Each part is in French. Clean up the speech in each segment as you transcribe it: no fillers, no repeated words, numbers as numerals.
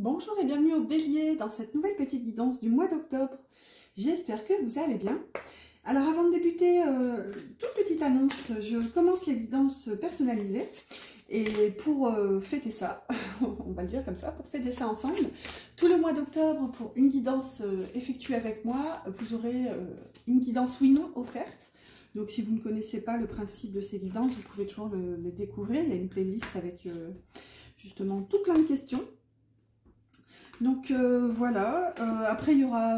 Bonjour et bienvenue au Bélier dans cette nouvelle petite guidance du mois d'octobre. J'espère que vous allez bien. Alors avant de débuter, toute petite annonce, je commence les guidances personnalisées. Et pour fêter ça, on va le dire comme ça, pour fêter ça ensemble, tout le mois d'octobre, pour une guidance effectuée avec moi, vous aurez une guidance oui non offerte. Donc si vous ne connaissez pas le principe de ces guidances, vous pouvez toujours les découvrir. Il y a une playlist avec justement tout plein de questions. Donc voilà, après il y aura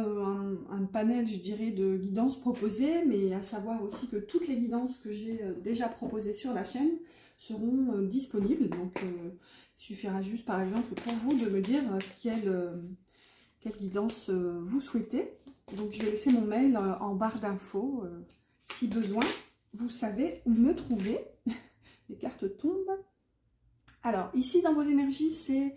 un panel, je dirais, de guidances proposées, mais à savoir aussi que toutes les guidances que j'ai déjà proposées sur la chaîne seront disponibles. Donc il suffira juste par exemple pour vous de me dire quelle guidance vous souhaitez. Donc je vais laisser mon mail en barre d'infos. Si besoin, vous savez où me trouver. Les cartes tombent. Alors ici dans vos énergies, c'est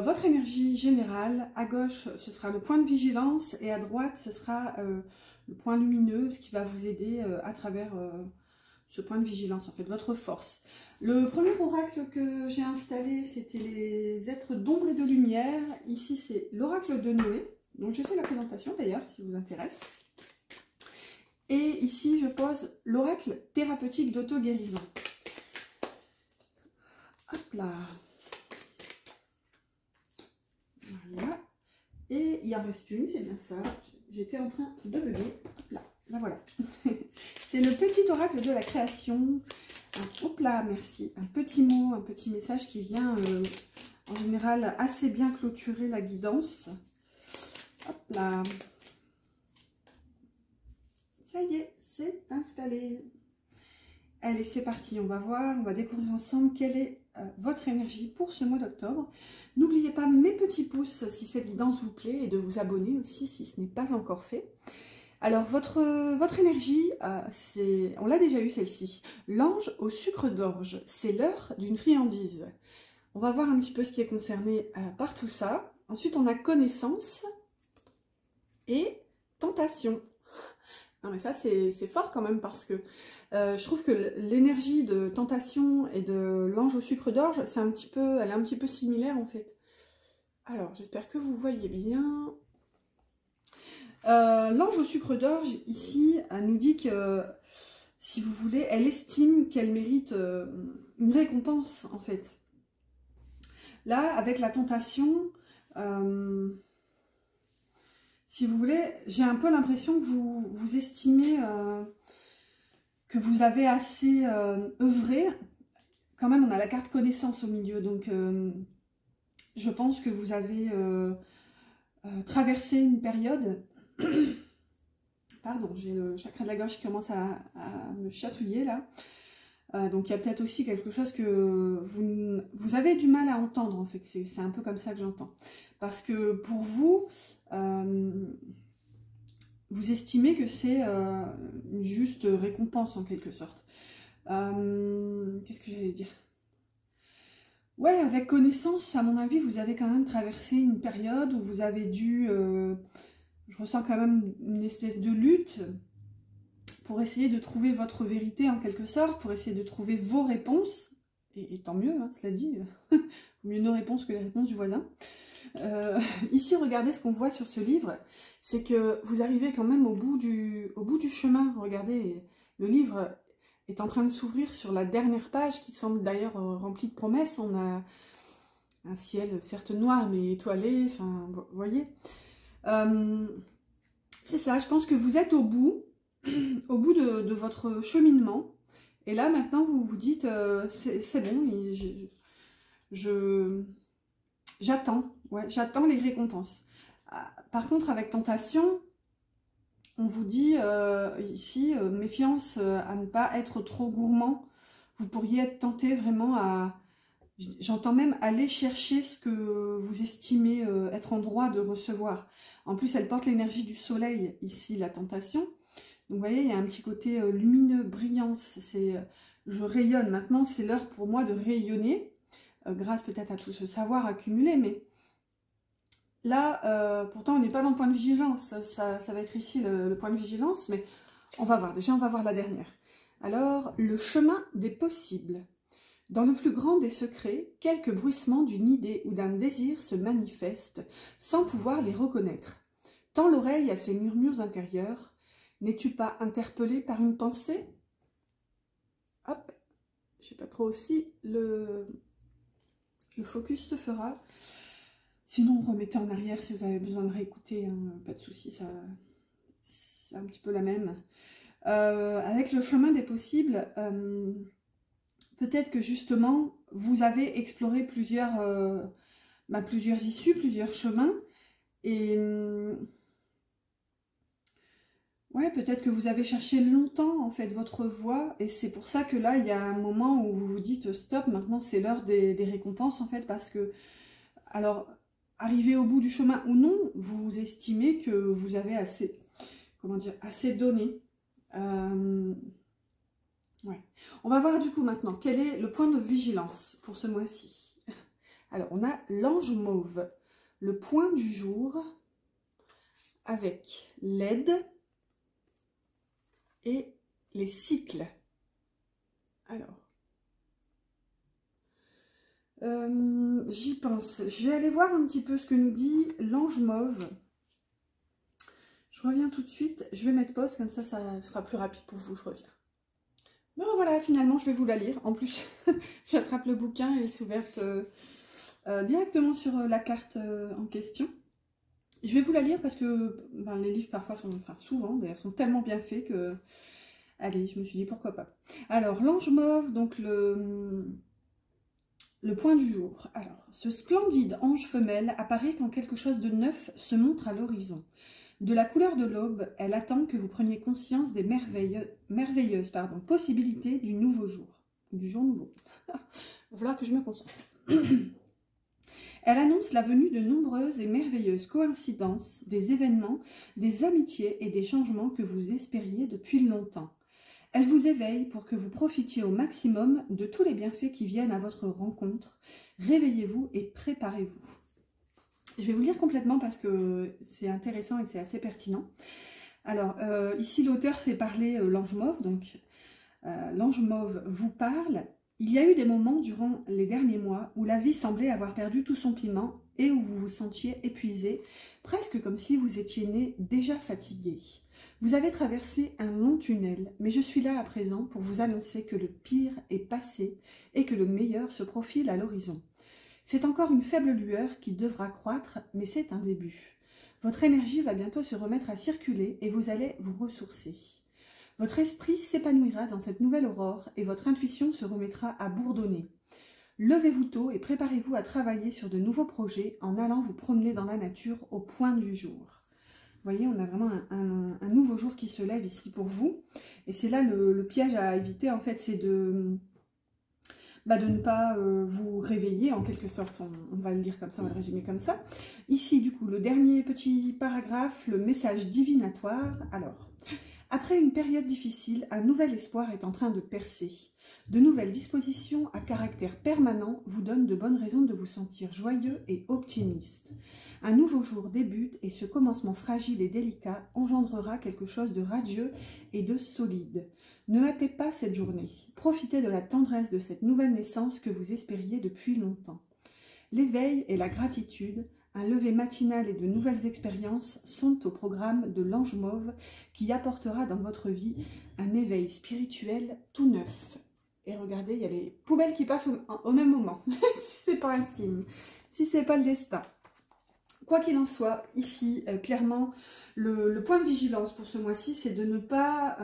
votre énergie générale. À gauche, ce sera le point de vigilance et à droite, ce sera le point lumineux, ce qui va vous aider à travers ce point de vigilance, en fait, votre force. Le premier oracle que j'ai installé, c'était les êtres d'ombre et de lumière. Ici, c'est l'oracle de Noé. Donc, j'ai fait la présentation d'ailleurs, si vous intéresse. Et ici, je pose l'oracle thérapeutique d'auto-guérison. Hop là. Voilà. Et il en reste une, c'est bien ça. J'étais en train de bugger. Hop là, ben voilà. C'est le petit oracle de la création. Hop là, merci. Un petit mot, un petit message qui vient en général assez bien clôturer la guidance. Hop là. Ça y est, c'est installé. Allez, c'est parti, on va voir, on va découvrir ensemble quelle est votre énergie pour ce mois d'octobre. N'oubliez pas mes petits pouces si cette guidance vous plaît et de vous abonner aussi si ce n'est pas encore fait. Alors, votre énergie, on l'a déjà eu celle-ci. L'ange au sucre d'orge, c'est l'heure d'une friandise. On va voir un petit peu ce qui est concerné par tout ça. Ensuite, on a connaissance et tentation. Non mais ça c'est fort quand même parce que je trouve que l'énergie de tentation et de l'ange au sucre d'orge, elle est un petit peu similaire en fait. Alors j'espère que vous voyez bien. L'ange au sucre d'orge ici, elle nous dit que si vous voulez, elle estime qu'elle mérite une récompense en fait. Là avec la tentation... si vous voulez, j'ai un peu l'impression que vous estimez que vous avez assez œuvré. Quand même, on a la carte connaissance au milieu, donc je pense que vous avez traversé une période. Pardon, j'ai le chakra de la gorge qui commence à me chatouiller là. Donc il y a peut-être aussi quelque chose que vous avez du mal à entendre en fait. C'est un peu comme ça que j'entends. Parce que pour vous... vous estimez que c'est une juste récompense en quelque sorte. Qu'est-ce que j'allais dire? Ouais, avec connaissance, à mon avis, vous avez quand même traversé une période où vous avez dû... je ressens quand même une espèce de lutte pour essayer de trouver votre vérité en quelque sorte, pour essayer de trouver vos réponses. Et tant mieux, hein, cela dit, mieux nos réponses que les réponses du voisin. Ici, regardez ce qu'on voit sur ce livre, c'est que vous arrivez quand même au bout du chemin. Regardez, le livre est en train de s'ouvrir sur la dernière page qui semble d'ailleurs remplie de promesses. On a un ciel certes noir mais étoilé, enfin, vous voyez. C'est ça, je pense que vous êtes au bout de votre cheminement. Et là, maintenant, vous vous dites, c'est bon, j'attends, ouais, j'attends les récompenses. Par contre, avec tentation, on vous dit ici, méfiance à ne pas être trop gourmand. Vous pourriez être tenté vraiment à... J'entends même aller chercher ce que vous estimez être en droit de recevoir. En plus, elle porte l'énergie du soleil, ici, la tentation. Donc, vous voyez, il y a un petit côté lumineux, brillant. Je rayonne. Maintenant, c'est l'heure pour moi de rayonner. Grâce peut-être à tout ce savoir accumulé, mais là, pourtant, on n'est pas dans le point de vigilance, ça va être ici le point de vigilance, mais on va voir, déjà on va voir la dernière. Alors, le chemin des possibles. Dans le plus grand des secrets, quelques bruissements d'une idée ou d'un désir se manifestent sans pouvoir les reconnaître. Tends l'oreille à ces murmures intérieurs. N'es-tu pas interpellé par une pensée? Hop, je sais pas trop si le focus se fera. Sinon, remettez en arrière si vous avez besoin de réécouter, hein, pas de souci, c'est un petit peu la même. Avec le chemin des possibles, peut-être que justement, vous avez exploré plusieurs issues, plusieurs chemins, et ouais, peut-être que vous avez cherché longtemps en fait votre voie, et c'est pour ça que là, il y a un moment où vous vous dites stop, maintenant c'est l'heure des récompenses en fait, parce que, alors, arrivé au bout du chemin ou non, vous estimez que vous avez assez, comment dire, assez donné. Ouais. On va voir du coup maintenant quel est le point de vigilance pour ce mois-ci. Alors, on a l'ange mauve, le point du jour, avec l'aide et les cycles. Alors, j'y pense. Je vais aller voir un petit peu ce que nous dit l'ange mauve. Je reviens tout de suite. Je vais mettre pause, comme ça sera plus rapide pour vous. Je reviens. Mais voilà, finalement, je vais vous la lire. En plus, j'attrape le bouquin et elle s'est ouverte directement sur la carte en question. Je vais vous la lire parce que les livres parfois sont, enfin souvent d'ailleurs, sont tellement bien faits que, allez, je me suis dit pourquoi pas. Alors, l'ange mauve, donc le point du jour. Alors, ce splendide ange femelle apparaît quand quelque chose de neuf se montre à l'horizon. De la couleur de l'aube, elle attend que vous preniez conscience des merveilleuses possibilités du nouveau jour. Du jour nouveau. Il va falloir que je me concentre. Elle annonce la venue de nombreuses et merveilleuses coïncidences, des événements, des amitiés et des changements que vous espériez depuis longtemps. Elle vous éveille pour que vous profitiez au maximum de tous les bienfaits qui viennent à votre rencontre. Réveillez-vous et préparez-vous. Je vais vous lire complètement parce que c'est intéressant et c'est assez pertinent. Alors, ici, l'auteur fait parler l'ange mauve. Donc, l'ange mauve vous parle. Il y a eu des moments durant les derniers mois où la vie semblait avoir perdu tout son piment et où vous vous sentiez épuisé, presque comme si vous étiez né déjà fatigué. Vous avez traversé un long tunnel, mais je suis là à présent pour vous annoncer que le pire est passé et que le meilleur se profile à l'horizon. C'est encore une faible lueur qui devra croître, mais c'est un début. Votre énergie va bientôt se remettre à circuler et vous allez vous ressourcer. Votre esprit s'épanouira dans cette nouvelle aurore et votre intuition se remettra à bourdonner. Levez-vous tôt et préparez-vous à travailler sur de nouveaux projets en allant vous promener dans la nature au point du jour. Vous voyez, on a vraiment un nouveau jour qui se lève ici pour vous. Et c'est là le piège à éviter, en fait, c'est de ne pas vous réveiller en quelque sorte, on va le dire comme ça, on va le résumer comme ça. Ici du coup le dernier petit paragraphe, le message divinatoire. Alors, après une période difficile, un nouvel espoir est en train de percer. De nouvelles dispositions à caractère permanent vous donnent de bonnes raisons de vous sentir joyeux et optimiste. Un nouveau jour débute et ce commencement fragile et délicat engendrera quelque chose de radieux et de solide. Ne hâtez pas cette journée. Profitez de la tendresse de cette nouvelle naissance que vous espériez depuis longtemps. L'éveil et la gratitude, un lever matinal et de nouvelles expériences sont au programme de l'ange mauve qui apportera dans votre vie un éveil spirituel tout neuf. Et regardez, il y a les poubelles qui passent au même moment, si c'est pas un signe, si c'est pas le destin. Quoi qu'il en soit, ici, clairement, le point de vigilance pour ce mois-ci, c'est de ne pas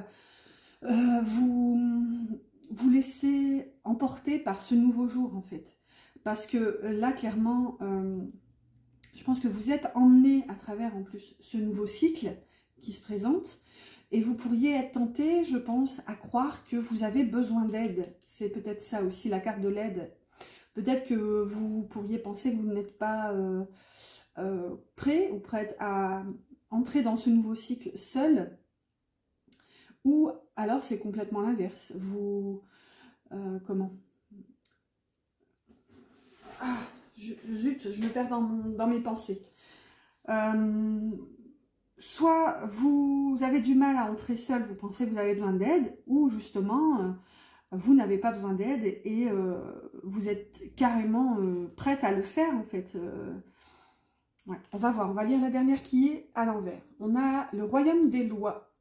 vous laisser emporter par ce nouveau jour, en fait. Parce que là, clairement, je pense que vous êtes emmené à travers, en plus, ce nouveau cycle qui se présente. Et vous pourriez être tenté, je pense, à croire que vous avez besoin d'aide. C'est peut-être ça aussi, la carte de l'aide. Peut-être que vous pourriez penser que vous n'êtes pas prêt ou prête à entrer dans ce nouveau cycle seul. Ou alors c'est complètement l'inverse. Vous... comment zut, je me perds dans mes pensées. Soit vous avez du mal à entrer seul, vous pensez que vous avez besoin d'aide, ou justement, vous n'avez pas besoin d'aide et vous êtes carrément prête à le faire en fait. Ouais. On va voir, on va lire la dernière qui est à l'envers. On a le royaume des lois.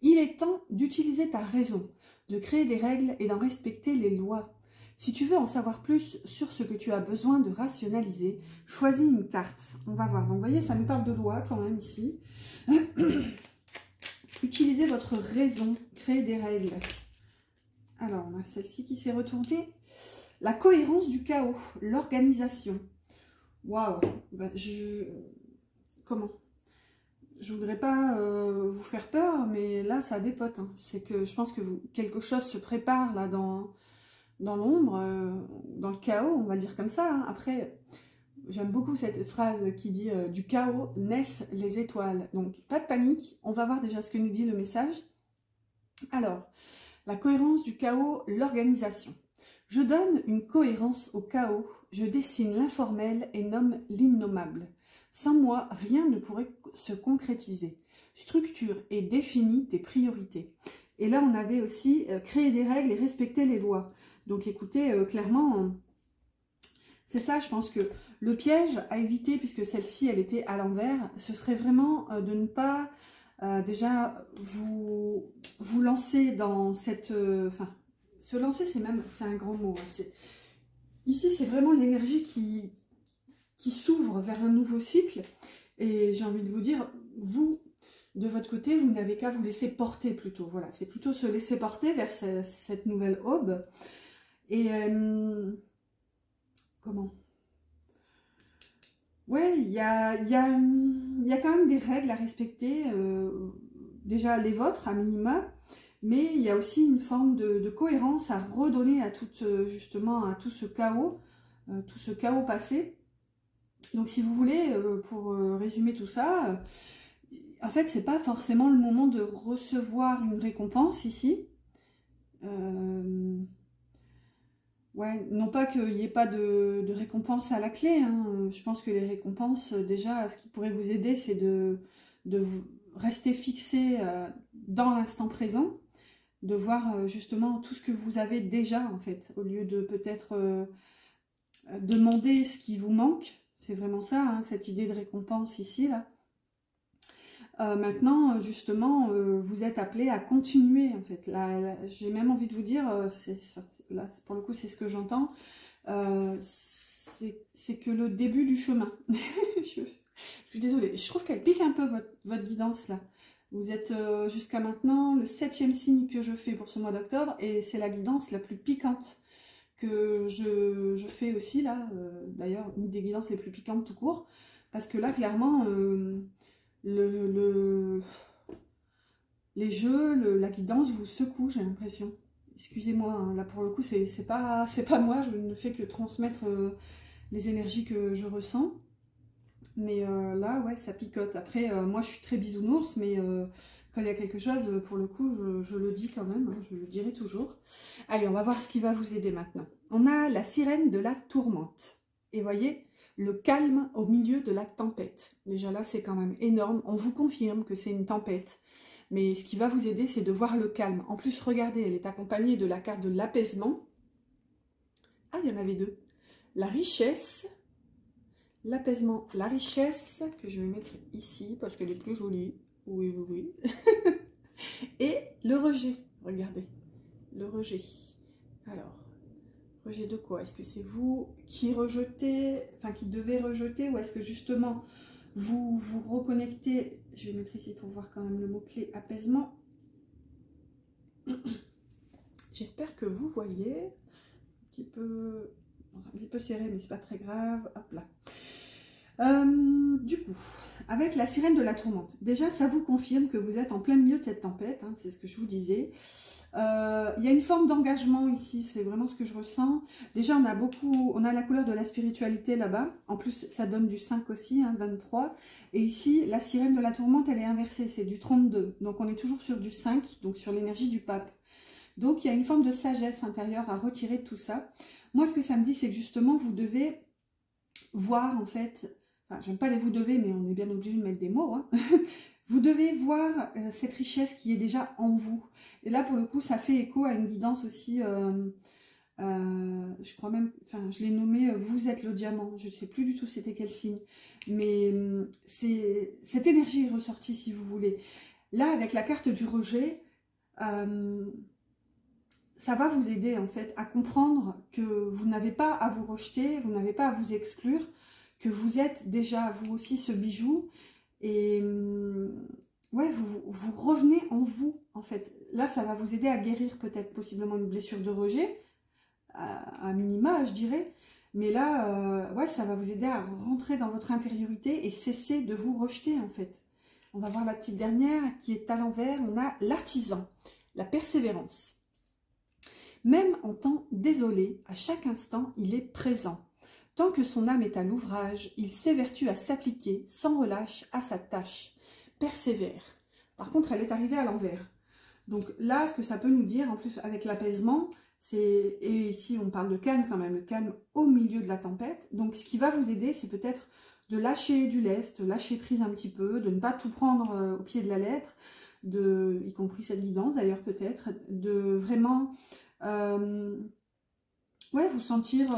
Il est temps d'utiliser ta raison, de créer des règles et d'en respecter les lois. Si tu veux en savoir plus sur ce que tu as besoin de rationaliser, choisis une carte. On va voir. Donc, vous voyez, ça nous parle de loi quand même ici. Utilisez votre raison, créer des règles. Alors, on a celle-ci qui s'est retournée. La cohérence du chaos, l'organisation. Waouh, ben, comment? Je voudrais pas vous faire peur, mais là, ça dépote. Hein. C'est que je pense que quelque chose se prépare là dans l'ombre, dans le chaos, on va le dire comme ça. Hein. Après, j'aime beaucoup cette phrase qui dit du chaos naissent les étoiles. Donc, pas de panique. On va voir déjà ce que nous dit le message. Alors, la cohérence du chaos, l'organisation. Je donne une cohérence au chaos, je dessine l'informel et nomme l'innommable. Sans moi, rien ne pourrait se concrétiser. Structure et définis tes priorités. Et là, on avait aussi créer des règles et respecter les lois. Donc écoutez, clairement, c'est ça, je pense que le piège à éviter, puisque celle-ci, elle était à l'envers, ce serait vraiment de ne pas déjà vous lancer dans cette... se lancer, c'est un grand mot. Hein. Ici, c'est vraiment l'énergie qui s'ouvre vers un nouveau cycle. Et j'ai envie de vous dire, vous, de votre côté, vous n'avez qu'à vous laisser porter plutôt. Voilà, c'est plutôt se laisser porter vers cette nouvelle aube. Et comment? Ouais, il y a quand même des règles à respecter. Déjà, les vôtres, à minima. Mais il y a aussi une forme de cohérence à redonner à justement à tout ce chaos passé. Donc si vous voulez, pour résumer tout ça, en fait c'est pas forcément le moment de recevoir une récompense ici. Ouais, non pas qu'il n'y ait pas de récompense à la clé, hein. Je pense que les récompenses, déjà, ce qui pourrait vous aider, c'est de rester fixé dans l'instant présent, de voir justement tout ce que vous avez déjà, en fait, au lieu de peut-être demander ce qui vous manque. C'est vraiment ça, hein, cette idée de récompense ici, là. Maintenant, justement, vous êtes appelé à continuer, en fait. Là, j'ai même envie de vous dire, là, pour le coup, c'est ce que j'entends, c'est que le début du chemin. Je suis désolée, je trouve qu'elle pique un peu votre guidance, là. Vous êtes jusqu'à maintenant le 7e signe que je fais pour ce mois d'octobre, et c'est la guidance la plus piquante que je fais aussi, là. D'ailleurs, une des guidances les plus piquantes tout court, parce que là, clairement... les jeux, la guidance vous secoue, j'ai l'impression. Excusez-moi, hein, là pour le coup, c'est pas moi, je ne fais que transmettre les énergies que je ressens. Mais là, ouais, ça picote. Après, moi je suis très bisounours, mais quand il y a quelque chose, pour le coup, je le dis quand même, hein, je le dirai toujours. Allez, on va voir ce qui va vous aider maintenant. On a la sirène de la tourmente. Et voyez, le calme au milieu de la tempête. Déjà là, c'est quand même énorme. On vous confirme que c'est une tempête. Mais ce qui va vous aider, c'est de voir le calme. En plus, regardez, elle est accompagnée de la carte de l'apaisement. Ah, il y en avait deux. La richesse, l'apaisement, la richesse, que je vais mettre ici parce qu'elle est plus jolie. Oui, oui, oui. Et le rejet. Regardez, le rejet. Alors... rejet de quoi? Est-ce que c'est vous qui rejetez, enfin qui devez rejeter, ou est-ce que justement vous vous reconnectez? Je vais mettre ici pour voir quand même le mot-clé apaisement. J'espère que vous voyez un petit peu serré, mais c'est pas très grave. Hop là. Du coup, avec la sirène de la tourmente, déjà ça vous confirme que vous êtes en plein milieu de cette tempête, hein, c'est ce que je vous disais. Il y a une forme d'engagement ici, c'est vraiment ce que je ressens. Déjà, on a la couleur de la spiritualité là-bas. En plus, ça donne du 5 aussi, hein, 23. Et ici, la sirène de la tourmente, elle est inversée, c'est du 32. Donc, on est toujours sur du 5, donc sur l'énergie du pape. Donc, il y a une forme de sagesse intérieure à retirer de tout ça. Moi, ce que ça me dit, c'est que justement, vous devez voir, en fait... Enfin, j'aime pas les vous devez, mais on est bien obligé de mettre des mots, hein. Vous devez voir cette richesse qui est déjà en vous. Et là, pour le coup, ça fait écho à une guidance aussi, je crois même, enfin, je l'ai nommé vous êtes le diamant. Je ne sais plus du tout c'était quel signe. Mais cette énergie est ressortie, si vous voulez. Là, avec la carte du rejet, ça va vous aider en fait à comprendre que vous n'avez pas à vous rejeter, vous n'avez pas à vous exclure, que vous êtes déjà vous aussi ce bijou et ouais, vous revenez en vous en fait. Là, ça va vous aider à guérir peut-être possiblement une blessure de rejet, à minima je dirais, mais là, ouais, ça va vous aider à rentrer dans votre intériorité et cesser de vous rejeter en fait. On va voir la petite dernière qui est à l'envers, on a l'artisan, la persévérance. Même en temps désolé, à chaque instant, il est présent. Tant que son âme est à l'ouvrage, il s'évertue à s'appliquer sans relâche à sa tâche. Persévère. Par contre, elle est arrivée à l'envers. Donc là, ce que ça peut nous dire, en plus avec l'apaisement, c'est, et ici on parle de calme quand même, le calme au milieu de la tempête. Donc ce qui va vous aider, c'est peut-être de lâcher du lest, lâcher prise un petit peu, de ne pas tout prendre au pied de la lettre, y compris cette guidance d'ailleurs peut-être, de vraiment... ouais, vous sentir...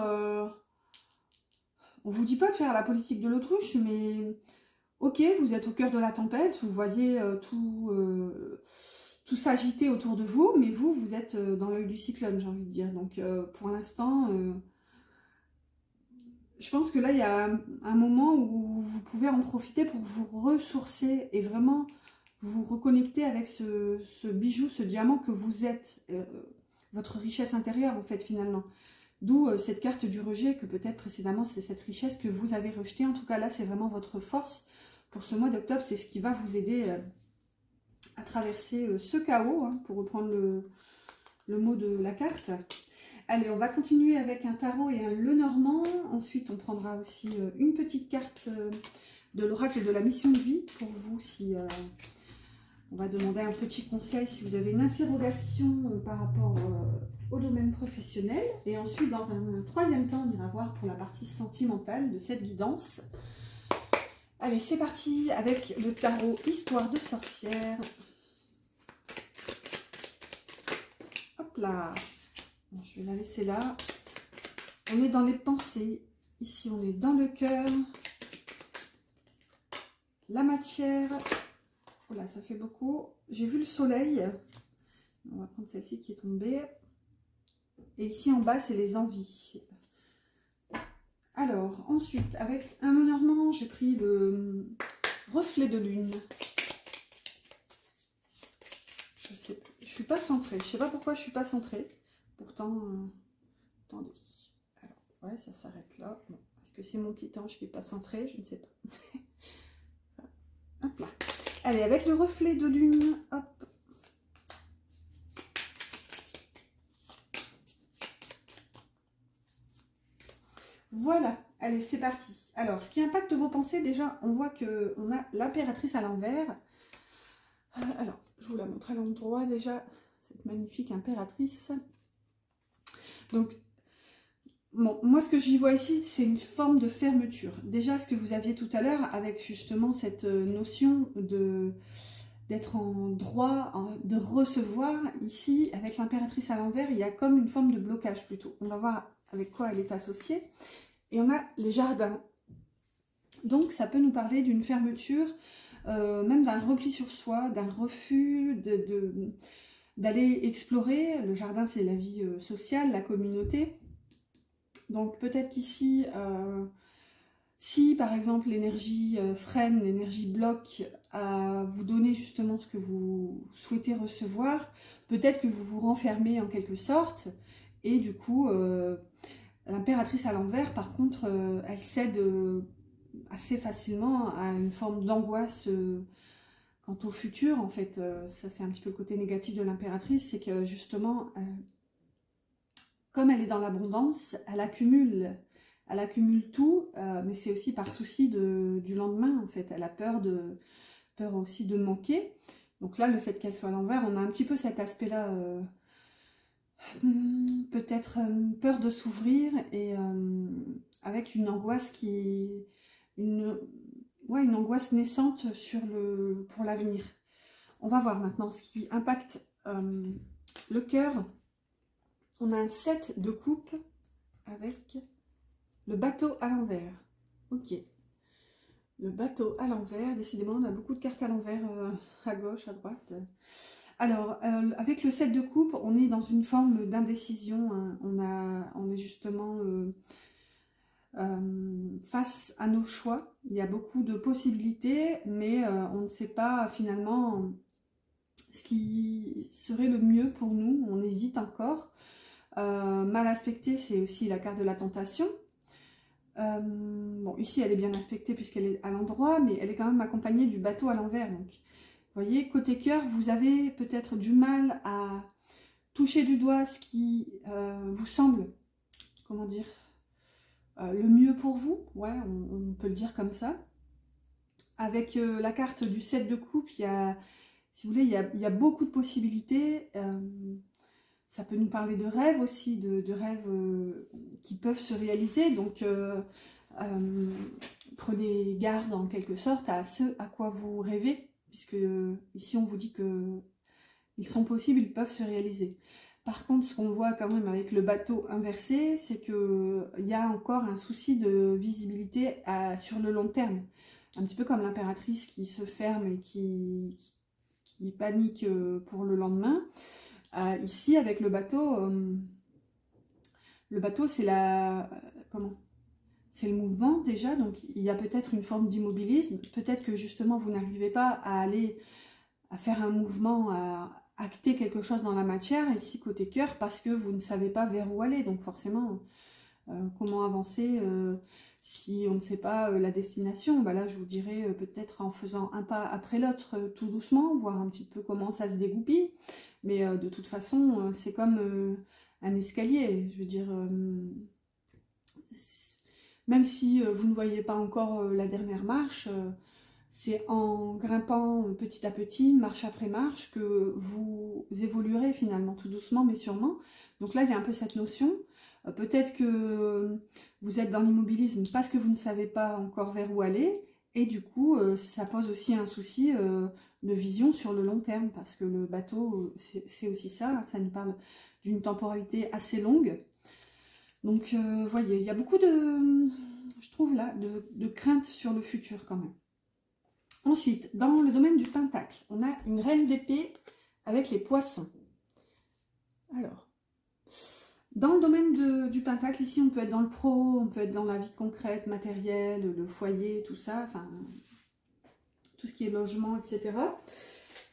on vous dit pas de faire la politique de l'autruche, mais ok, vous êtes au cœur de la tempête, vous voyez tout s'agiter autour de vous, mais vous êtes dans l'œil du cyclone, j'ai envie de dire. Donc pour l'instant, je pense que là, il y a un moment où vous pouvez en profiter pour vous ressourcer et vraiment vous reconnecter avec ce bijou, ce diamant que vous êtes, votre richesse intérieure en fait finalement. D'où cette carte du rejet, que peut-être précédemment c'est cette richesse que vous avez rejetée. En tout cas là c'est vraiment votre force pour ce mois d'octobre, c'est ce qui va vous aider à traverser ce chaos, hein, pour reprendre le mot de la carte. Allez, on va continuer avec un tarot et un Lenormand. Ensuite on prendra aussi une petite carte de l'oracle de la mission de vie pour vous si... on va demander un petit conseil si vous avez une interrogation par rapport au domaine professionnel. Et ensuite, dans un troisième temps, on ira voir pour la partie sentimentale de cette guidance. Allez, c'est parti avec le tarot Histoire de sorcière. Hop là. Bon, je vais la laisser là. On est dans les pensées. Ici, on est dans le cœur. La matière. Oh là, ça fait beaucoup. J'ai vu le soleil. On va prendre celle-ci qui est tombée. Et ici en bas, c'est les envies. Alors, ensuite, avec un Lenormand, j'ai pris le reflet de lune. Je suis pas centrée. Je sais pas pourquoi je suis pas centrée. Pourtant, attendez. Alors, ouais, ça s'arrête là. Bon, est-ce que c'est mon petit ange qui n'est pas centré? Je ne sais pas. Hop là. Allez, avec le reflet de lune, hop. Voilà, allez, c'est parti. Alors, ce qui impacte vos pensées, déjà, on voit qu'on a l'impératrice à l'envers. Alors, je vous la montre à l'endroit déjà, cette magnifique impératrice. Donc, bon, moi, ce que j'y vois ici, c'est une forme de fermeture. Déjà, ce que vous aviez tout à l'heure, avec justement cette notion d'être en droit, de recevoir. Ici, avec l'impératrice à l'envers, il y a comme une forme de blocage plutôt. On va voir avec quoi elle est associée. Et on a les jardins. Donc, ça peut nous parler d'une fermeture, même d'un repli sur soi, d'un refus d'aller explorer. Le jardin, c'est la vie sociale, la communauté. Donc, peut-être qu'ici, si par exemple l'énergie freine, l'énergie bloque à vous donner justement ce que vous souhaitez recevoir, peut-être que vous vous renfermez en quelque sorte, et du coup, l'impératrice à l'envers, par contre, elle cède assez facilement à une forme d'angoisse quant au futur. En fait, ça c'est un petit peu le côté négatif de l'impératrice, c'est que justement, comme elle est dans l'abondance, elle accumule tout, mais c'est aussi par souci du lendemain, en fait. Elle a peur aussi de manquer. Donc là, le fait qu'elle soit à l'envers, on a un petit peu cet aspect-là, peut-être peur de s'ouvrir, et avec une angoisse ouais, une angoisse naissante pour l'avenir. On va voir maintenant ce qui impacte le cœur. On a un 7 de coupe avec le bateau à l'envers. Ok. Le bateau à l'envers. Décidément, on a beaucoup de cartes à l'envers, à gauche, à droite. Alors, avec le 7 de coupe, on est dans une forme d'indécision. Hein. On est justement face à nos choix. Il y a beaucoup de possibilités, mais on ne sait pas finalement ce qui serait le mieux pour nous. On hésite encore. Mal aspectée, c'est aussi la carte de la tentation. Bon, ici, elle est bien aspectée puisqu'elle est à l'endroit, mais elle est quand même accompagnée du bateau à l'envers. Donc, vous voyez, côté cœur, vous avez peut-être du mal à toucher du doigt ce qui vous semble, comment dire, le mieux pour vous. Ouais, on peut le dire comme ça. Avec la carte du 7 de coupe, il y a, si vous voulez, il y a beaucoup de possibilités. Ça peut nous parler de rêves aussi, de rêves qui peuvent se réaliser. Donc, prenez garde en quelque sorte à ce à quoi vous rêvez, puisque ici on vous dit que ils sont possibles, ils peuvent se réaliser. Par contre, ce qu'on voit quand même avec le bateau inversé, c'est qu'il y a encore un souci de visibilité sur le long terme. Un petit peu comme l'impératrice qui se ferme et qui panique pour le lendemain. Ici, avec le bateau c'est c'est le mouvement déjà, donc il y a peut-être une forme d'immobilisme. Peut-être que justement vous n'arrivez pas à faire un mouvement, à acter quelque chose dans la matière, ici côté cœur, parce que vous ne savez pas vers où aller. Donc forcément, comment avancer si on ne sait pas la destination? Bah là, je vous dirais peut-être en faisant un pas après l'autre, tout doucement, voir un petit peu comment ça se dégoupille. Mais de toute façon, c'est comme un escalier. Je veux dire, même si vous ne voyez pas encore la dernière marche, c'est en grimpant petit à petit, marche après marche, que vous évoluerez finalement, tout doucement mais sûrement. Donc là, il y a un peu cette notion. Peut-être que vous êtes dans l'immobilisme parce que vous ne savez pas encore vers où aller. Et du coup, ça pose aussi un souci de vision sur le long terme. Parce que le bateau, c'est aussi ça. Ça nous parle d'une temporalité assez longue. Donc, vous voyez, il y a beaucoup de, je trouve là, de crainte sur le futur quand même. Ensuite, dans le domaine du pentacle, on a une reine d'épée avec les poissons. Alors, dans le domaine du pentacle, ici, on peut être dans le pro, on peut être dans la vie concrète, matérielle, le foyer, tout ça, enfin, tout ce qui est logement, etc.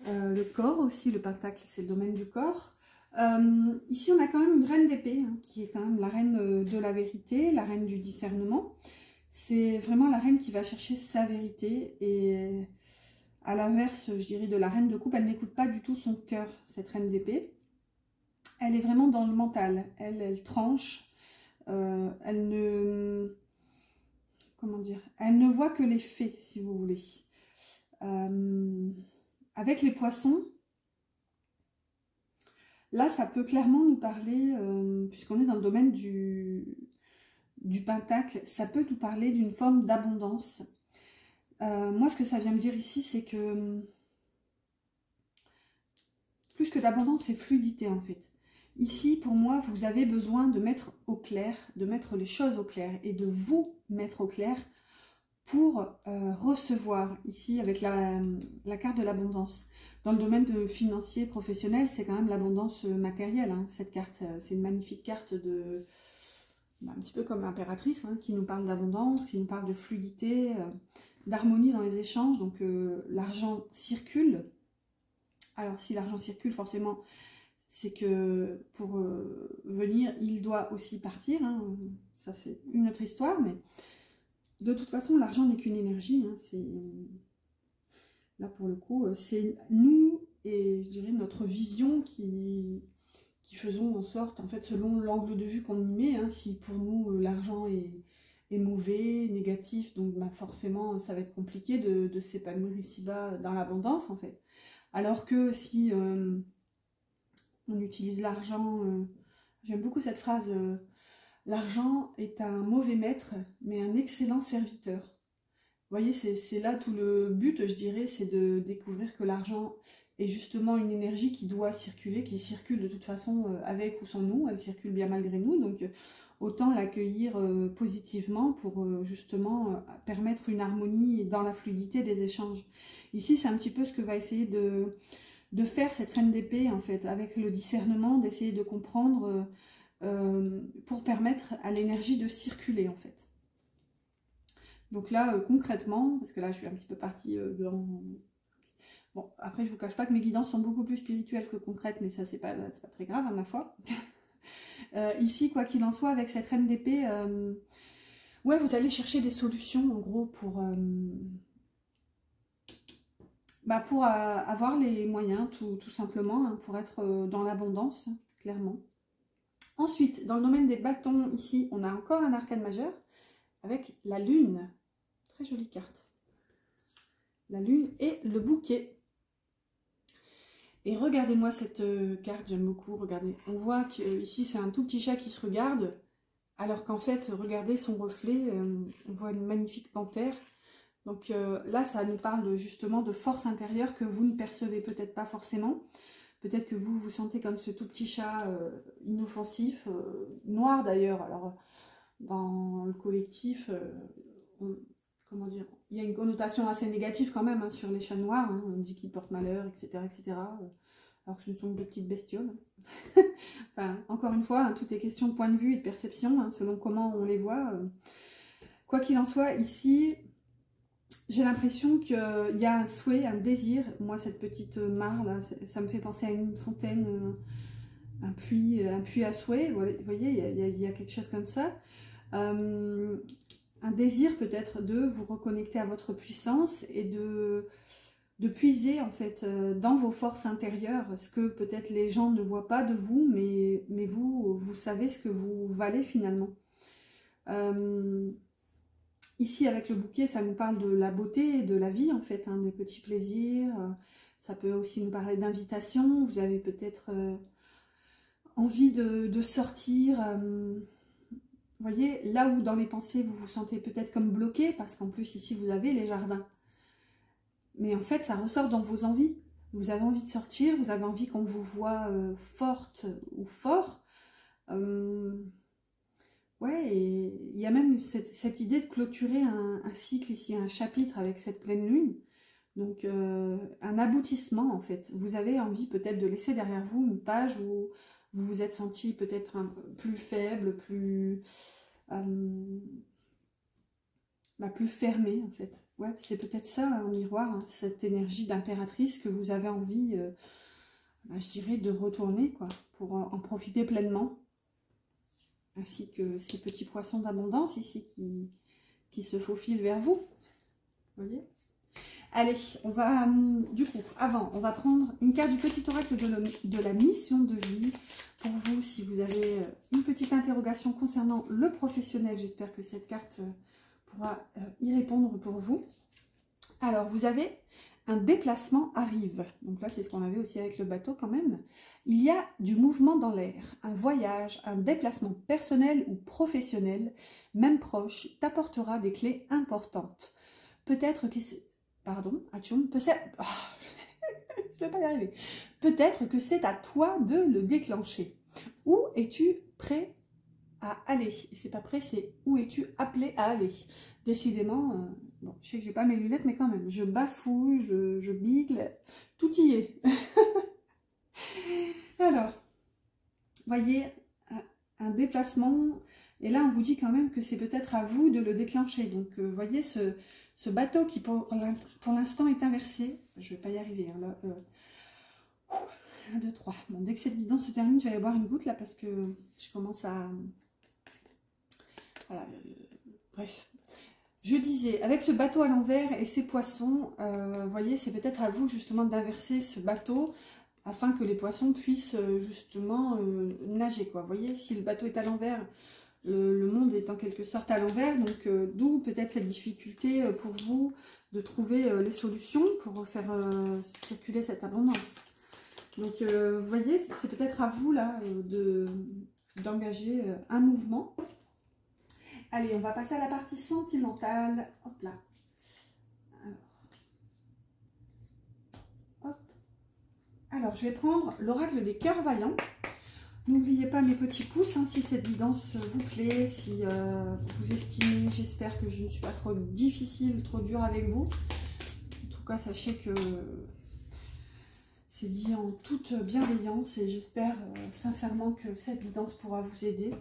Le corps aussi, le pentacle, c'est le domaine du corps. Ici, on a quand même une reine d'épée, hein, qui est quand même la reine de la vérité, la reine du discernement. C'est vraiment la reine qui va chercher sa vérité et à l'inverse, je dirais, de la reine de coupe, elle n'écoute pas du tout son cœur, cette reine d'épée. Elle est vraiment dans le mental, elle tranche, elle ne... Comment dire? Elle ne voit que les faits, si vous voulez. Avec les poissons, là, ça peut clairement nous parler, puisqu'on est dans le domaine du pentacle, ça peut nous parler d'une forme d'abondance. Moi, ce que ça vient me dire ici, c'est que plus que d'abondance, c'est fluidité en fait. Ici, pour moi, vous avez besoin de mettre au clair, de mettre les choses au clair et de vous mettre au clair pour recevoir, ici, avec la carte de l'abondance. Dans le domaine financier, professionnel, c'est quand même l'abondance matérielle. Hein. Cette carte, c'est une magnifique carte de... un petit peu comme l'impératrice, hein, qui nous parle d'abondance, qui nous parle de fluidité, d'harmonie dans les échanges. Donc, l'argent circule. Alors, si l'argent circule, forcément... c'est que pour venir, il doit aussi partir. Hein. Ça, c'est une autre histoire, mais de toute façon, l'argent n'est qu'une énergie. Hein. Là, pour le coup, c'est nous et je dirais notre vision qui faisons en sorte, en fait, selon l'angle de vue qu'on y met, hein, si pour nous, l'argent est mauvais, négatif, donc bah, forcément, ça va être compliqué de s'épanouir ici-bas dans l'abondance, en fait. Alors que si... on utilise l'argent, j'aime beaucoup cette phrase, l'argent est un mauvais maître, mais un excellent serviteur. Vous voyez, c'est là tout le but, je dirais, c'est de découvrir que l'argent est justement une énergie qui doit circuler, qui circule de toute façon avec ou sans nous, elle circule bien malgré nous, donc autant l'accueillir positivement pour justement permettre une harmonie dans la fluidité des échanges. Ici, c'est un petit peu ce que va essayer de faire cette reine d'épée, en fait, avec le discernement, d'essayer de comprendre pour permettre à l'énergie de circuler, en fait. Donc là, concrètement, parce que là, je suis un petit peu partie dans... Bon, après, je vous cache pas que mes guidances sont beaucoup plus spirituelles que concrètes, mais ça, c'est pas très grave, à ma foi. Ici, quoi qu'il en soit, avec cette reine d'épée, ouais, vous allez chercher des solutions, en gros, pour avoir les moyens, tout simplement, hein, pour être dans l'abondance, clairement. Ensuite, dans le domaine des bâtons, ici, on a encore un arcane majeur, avec la lune. Très jolie carte. La lune et le bouquet. Et regardez-moi cette carte, j'aime beaucoup, regardez. On voit qu'ici, c'est un tout petit chat qui se regarde, alors qu'en fait, regardez son reflet, on voit une magnifique panthère. Donc là, ça nous parle justement de force intérieure que vous ne percevez peut-être pas forcément. Peut-être que vous vous sentez comme ce tout petit chat inoffensif, noir d'ailleurs. Alors, dans le collectif, comment dire, il y a une connotation assez négative quand même hein, sur les chats noirs. Hein, on dit qu'ils portent malheur, etc., etc. Alors que ce ne sont que des petites bestioles. Enfin, encore une fois, hein, tout est question de point de vue et de perception, hein, selon comment on les voit. Quoi qu'il en soit, ici... J'ai l'impression qu'il y a un souhait, un désir. Moi, cette petite mare, là, ça me fait penser à une fontaine, un puits à souhait. Vous voyez, il y a quelque chose comme ça. Un désir peut-être de vous reconnecter à votre puissance et de puiser en fait dans vos forces intérieures, ce que peut-être les gens ne voient pas de vous, mais vous savez ce que vous valez finalement. Ici, avec le bouquet, ça nous parle de la beauté, de la vie, en fait, hein, des petits plaisirs. Ça peut aussi nous parler d'invitation. Vous avez peut-être envie de sortir. Vous voyez, là où dans les pensées, vous vous sentez peut-être comme bloqué, parce qu'en plus, ici, vous avez les jardins. Mais en fait, ça ressort dans vos envies. Vous avez envie de sortir, vous avez envie qu'on vous voit forte ou fort. Ouais, et il y a même cette idée de clôturer un cycle ici, un chapitre avec cette pleine lune. Donc, un aboutissement en fait. Vous avez envie peut-être de laisser derrière vous une page où vous vous êtes senti peut-être plus faible, plus fermé en fait. Ouais, c'est peut-être ça en miroir, hein, cette énergie d'impératrice que vous avez envie, je dirais, de retourner quoi, pour en profiter pleinement. Ainsi que ces petits poissons d'abondance ici qui se faufilent vers vous. Vous voyez? Allez, on va, du coup, avant, on va prendre une carte du petit oracle de la mission de vie. Pour vous, si vous avez une petite interrogation concernant le professionnel, j'espère que cette carte pourra y répondre pour vous. Alors, vous avez un déplacement arrive. Donc là, c'est ce qu'on avait aussi avec le bateau quand même. Il y a du mouvement dans l'air, un voyage, un déplacement personnel ou professionnel, même proche, t'apportera des clés importantes. Peut-être que c'est... Pardon, atchoum, peut-être... Oh, je ne vais pas y arriver. Peut-être que c'est à toi de le déclencher. Où es-tu prêt à aller? C'est pas prêt, c'est où es-tu appelé à aller? Décidément, bon, je sais que j'ai pas mes lunettes, mais quand même, je bafouille, je bigle, tout y est. Alors, voyez, un déplacement, et là on vous dit quand même que c'est peut-être à vous de le déclencher. Donc, voyez ce bateau qui pour l'instant est inversé. Je vais pas y arriver, hein, là. 1, 2, 3. Bon, dès que cette guidance se termine, je vais aller boire une goutte là parce que je commence à... Voilà, bref. Je disais, avec ce bateau à l'envers et ces poissons, vous voyez, c'est peut-être à vous justement d'inverser ce bateau afin que les poissons puissent justement nager, quoi. Vous voyez, si le bateau est à l'envers, le monde est en quelque sorte à l'envers, donc d'où peut-être cette difficulté pour vous de trouver les solutions pour faire circuler cette abondance. Donc, vous voyez, c'est peut-être à vous là d'engager un mouvement. Allez, on va passer à la partie sentimentale. Hop là. Alors, je vais prendre l'oracle des cœurs vaillants. N'oubliez pas mes petits pouces, hein, si cette guidance vous plaît, si vous estimez, j'espère que je ne suis pas trop difficile, trop dure avec vous. En tout cas, sachez que c'est dit en toute bienveillance et j'espère sincèrement que cette guidance pourra vous aider.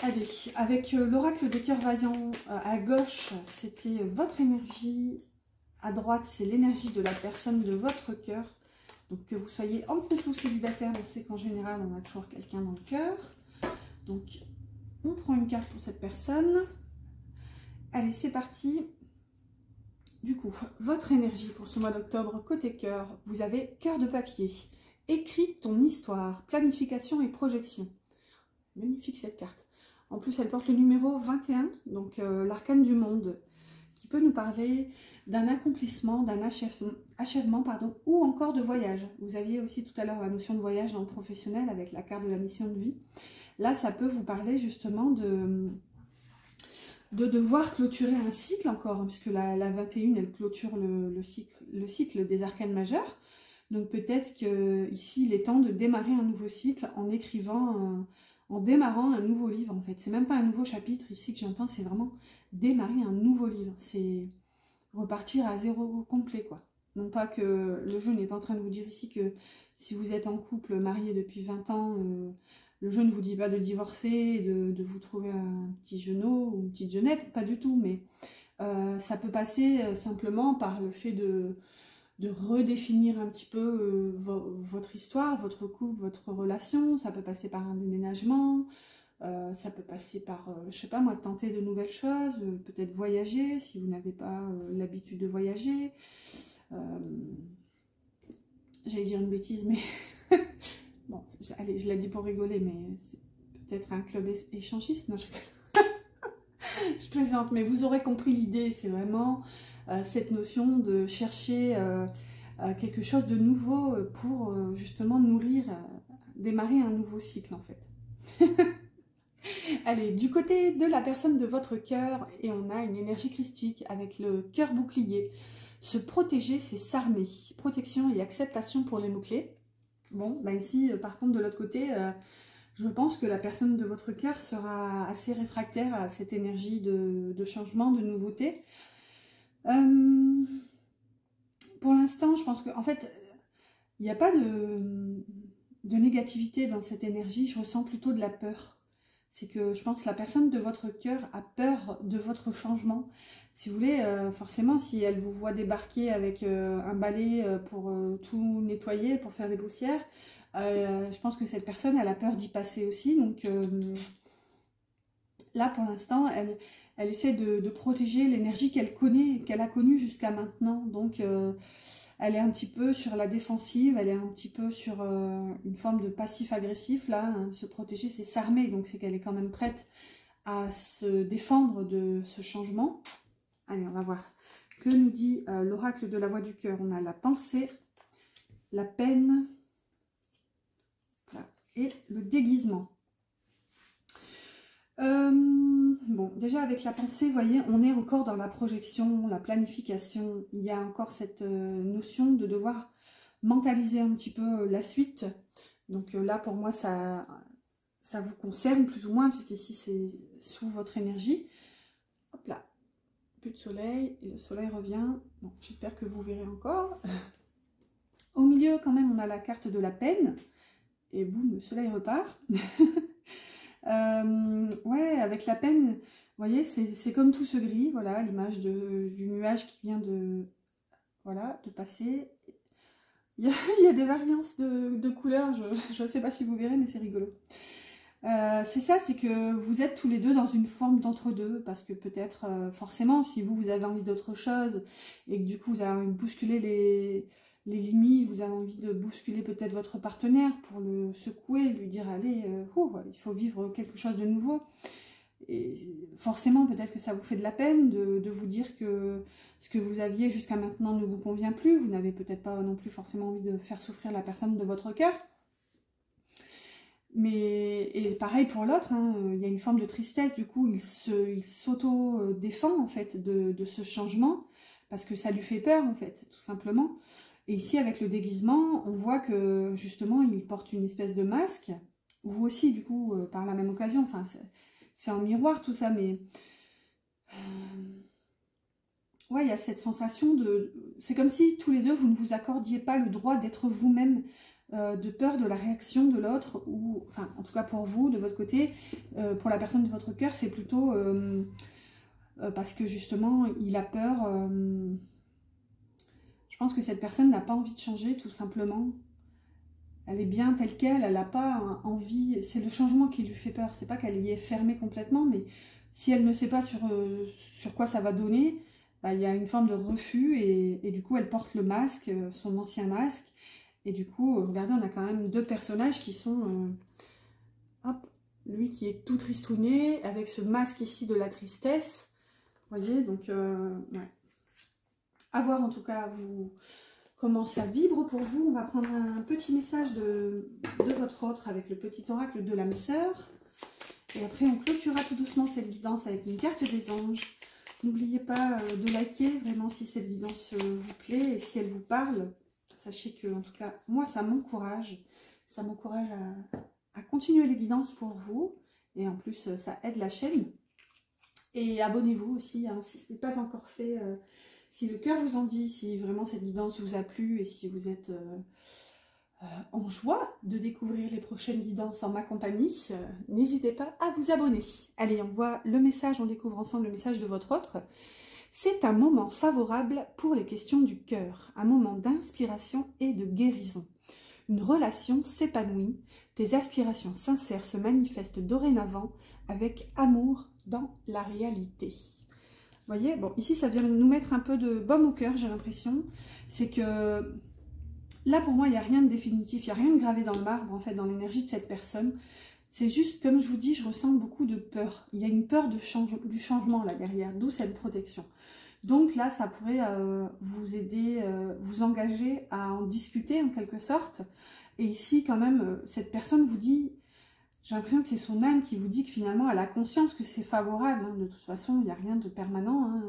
Allez, avec l'oracle des cœurs vaillants à gauche, c'était votre énergie. À droite, c'est l'énergie de la personne de votre cœur. Donc que vous soyez en couple ou célibataire, on sait qu'en général, on a toujours quelqu'un dans le cœur. Donc, on prend une carte pour cette personne. Allez, c'est parti. Du coup, votre énergie pour ce mois d'octobre, côté cœur, vous avez cœur de papier. Écris ton histoire, planification et projection. Magnifique cette carte. En plus, elle porte le numéro 21, donc l'arcane du monde, qui peut nous parler d'un accomplissement, d'un achèvement, ou encore de voyage. Vous aviez aussi tout à l'heure la notion de voyage dans le professionnel avec la carte de la mission de vie. Là, ça peut vous parler justement de devoir clôturer un cycle encore, puisque la 21, elle clôture le cycle des arcanes majeurs. Donc peut-être qu'ici, il est temps de démarrer un nouveau cycle en écrivant, en démarrant un nouveau livre en fait. C'est même pas un nouveau chapitre ici que j'entends, c'est vraiment démarrer un nouveau livre. C'est repartir à zéro complet quoi. Non pas que le jeu n'est pas en train de vous dire ici que si vous êtes en couple marié depuis 20 ans, le jeu ne vous dit pas de divorcer, de vous trouver un petit genou ou une petite jeunette, pas du tout, mais ça peut passer simplement par le fait de redéfinir un petit peu votre histoire, votre couple, votre relation. Ça peut passer par un déménagement, ça peut passer par, je sais pas moi, tenter de nouvelles choses, peut-être voyager si vous n'avez pas l'habitude de voyager. J'allais dire une bêtise, mais bon, allez, je l'ai dit pour rigoler, mais c'est peut-être un club échangiste. Non, je plaisante, mais vous aurez compris l'idée. C'est vraiment cette notion de chercher quelque chose de nouveau pour justement nourrir, démarrer un nouveau cycle en fait. Allez, du côté de la personne de votre cœur, et on a une énergie christique avec le cœur bouclier. Se protéger, c'est s'armer. Protection et acceptation pour les mots-clés. Bon, bah ici, par contre, de l'autre côté, je pense que la personne de votre cœur sera assez réfractaire à cette énergie de changement, de nouveauté. Pour l'instant, je pense qu'en fait, il n'y a pas de négativité dans cette énergie. Je ressens plutôt de la peur. C'est que je pense que la personne de votre cœur a peur de votre changement. Si vous voulez, forcément, si elle vous voit débarquer avec un balai pour tout nettoyer, pour faire des poussières, je pense que cette personne, elle a peur d'y passer aussi. Donc là, pour l'instant, elle essaie de protéger l'énergie qu'elle connaît, qu'elle a connue jusqu'à maintenant. Donc elle est un petit peu sur la défensive, elle est un petit peu sur une forme de passif-agressif. Là, hein. Se protéger, c'est s'armer, donc c'est qu'elle est quand même prête à se défendre de ce changement. Allez, on va voir. Que nous dit l'oracle de la voix du cœur? On a la pensée, la peine voilà, et le déguisement. Bon, déjà avec la pensée, vous voyez, on est encore dans la projection, la planification. Il y a encore cette notion de devoir mentaliser un petit peu la suite. Donc là, pour moi, ça vous concerne plus ou moins, puisqu'ici, c'est sous votre énergie. Hop là, plus de soleil, et le soleil revient. Bon, j'espère que vous verrez encore. Au milieu, quand même, on a la carte de la peine. Et boum, le soleil repart. Ouais, avec la peine, vous voyez, c'est comme tout ce gris, voilà, l'image du nuage qui vient de passer. Il y a des variances de couleurs, je ne sais pas si vous verrez, mais c'est rigolo. C'est ça, c'est que vous êtes tous les deux dans une forme d'entre-deux, parce que peut-être, forcément, si vous avez envie d'autre chose, et que du coup vous avez envie de bousculer les limites, vous avez envie de bousculer peut-être votre partenaire pour le secouer, lui dire allez, il faut vivre quelque chose de nouveau. Et forcément, peut-être que ça vous fait de la peine de vous dire que ce que vous aviez jusqu'à maintenant ne vous convient plus. Vous n'avez peut-être pas non plus forcément envie de faire souffrir la personne de votre cœur. Mais et pareil pour l'autre, hein, il y a une forme de tristesse, du coup il s'auto-défend en fait de ce changement, parce que ça lui fait peur en fait, tout simplement. Et ici, avec le déguisement, on voit que justement, il porte une espèce de masque. Vous aussi, du coup, par la même occasion. Enfin, c'est en miroir tout ça, mais... ouais, il y a cette sensation de... C'est comme si tous les deux, vous ne vous accordiez pas le droit d'être vous-même, de peur de la réaction de l'autre, ou... Enfin, en tout cas pour vous, de votre côté, pour la personne de votre cœur, c'est plutôt... parce que justement, il a peur... je pense que cette personne n'a pas envie de changer, tout simplement. Elle est bien telle qu'elle, elle n'a pas envie... C'est le changement qui lui fait peur. C'est pas qu'elle y est fermée complètement, mais si elle ne sait pas sur quoi ça va donner, bah, il y a une forme de refus et du coup, elle porte le masque, son ancien masque. Et du coup, regardez, on a quand même deux personnages qui sont... hop, lui qui est tout tristouné, avec ce masque ici de la tristesse. Vous voyez, donc... ouais. À voir en tout cas comment ça vibre pour vous. On va prendre un petit message de votre autre avec le petit oracle de l'âme sœur. Et après, on clôturera tout doucement cette guidance avec une carte des anges. N'oubliez pas de liker vraiment si cette guidance vous plaît et si elle vous parle. Sachez que, en tout cas, moi, ça m'encourage. Ça m'encourage à continuer les guidances pour vous. Et en plus, ça aide la chaîne. Et abonnez-vous aussi, hein, si ce n'est pas encore fait. Si le cœur vous en dit, si vraiment cette guidance vous a plu et si vous êtes en joie de découvrir les prochaines guidances en ma compagnie, n'hésitez pas à vous abonner. Allez, on voit le message, on découvre ensemble le message de votre autre. C'est un moment favorable pour les questions du cœur, un moment d'inspiration et de guérison. Une relation s'épanouit, tes aspirations sincères se manifestent dorénavant avec amour dans la réalité. Vous voyez, bon, ici, ça vient nous mettre un peu de baume au cœur, j'ai l'impression. C'est que là, pour moi, il n'y a rien de définitif, il n'y a rien de gravé dans le marbre, en fait, dans l'énergie de cette personne. C'est juste, comme je vous dis, je ressens beaucoup de peur. Il y a une peur du changement là derrière, d'où cette protection. Donc là, ça pourrait vous aider, vous engager à en discuter en quelque sorte. Et ici, quand même, cette personne vous dit... J'ai l'impression que c'est son âme qui vous dit que finalement, elle a conscience que c'est favorable. Hein. De toute façon, il n'y a rien de permanent. Hein.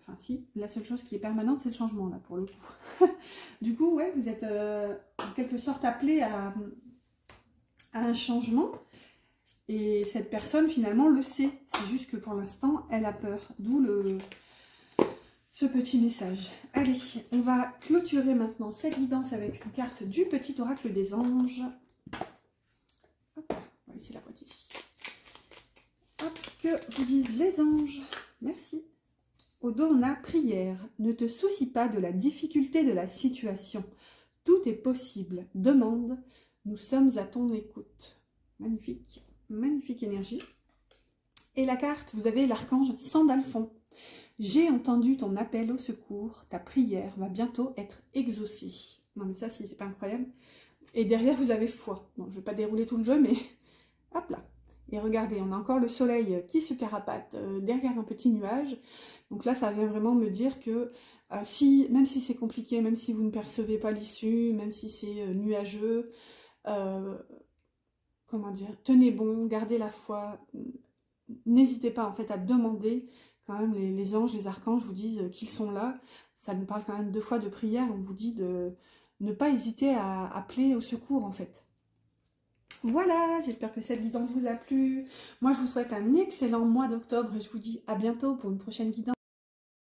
Enfin, si, la seule chose qui est permanente, c'est le changement, là, pour le coup. Du coup, ouais, vous êtes en quelque sorte appelé à un changement. Et cette personne, finalement, le sait. C'est juste que pour l'instant, elle a peur. D'où ce petit message. Allez, on va clôturer maintenant cette guidance avec une carte du petit oracle des anges. Ici, la boîte ici. Hop, que vous disent les anges. Merci. Au dos, on a prière. Ne te soucie pas de la difficulté de la situation. Tout est possible. Demande. Nous sommes à ton écoute. Magnifique. Magnifique énergie. Et la carte, vous avez l'archange Sandalphon. J'ai entendu ton appel au secours. Ta prière va bientôt être exaucée. Non mais ça, si, c'est pas incroyable. Et derrière, vous avez foi. Bon, je ne vais pas dérouler tout le jeu, mais... Hop là. Et regardez, on a encore le soleil qui se carapate derrière un petit nuage. Donc là, ça vient vraiment me dire que même si c'est compliqué, même si vous ne percevez pas l'issue, même si c'est nuageux, comment dire, tenez bon, gardez la foi. N'hésitez pas en fait à demander. Quand même, les anges, les archanges vous disent qu'ils sont là. Ça nous parle quand même 2 fois de prière. On vous dit de ne pas hésiter à appeler au secours en fait. Voilà, j'espère que cette guidance vous a plu. Moi, je vous souhaite un excellent mois d'octobre et je vous dis à bientôt pour une prochaine guidance.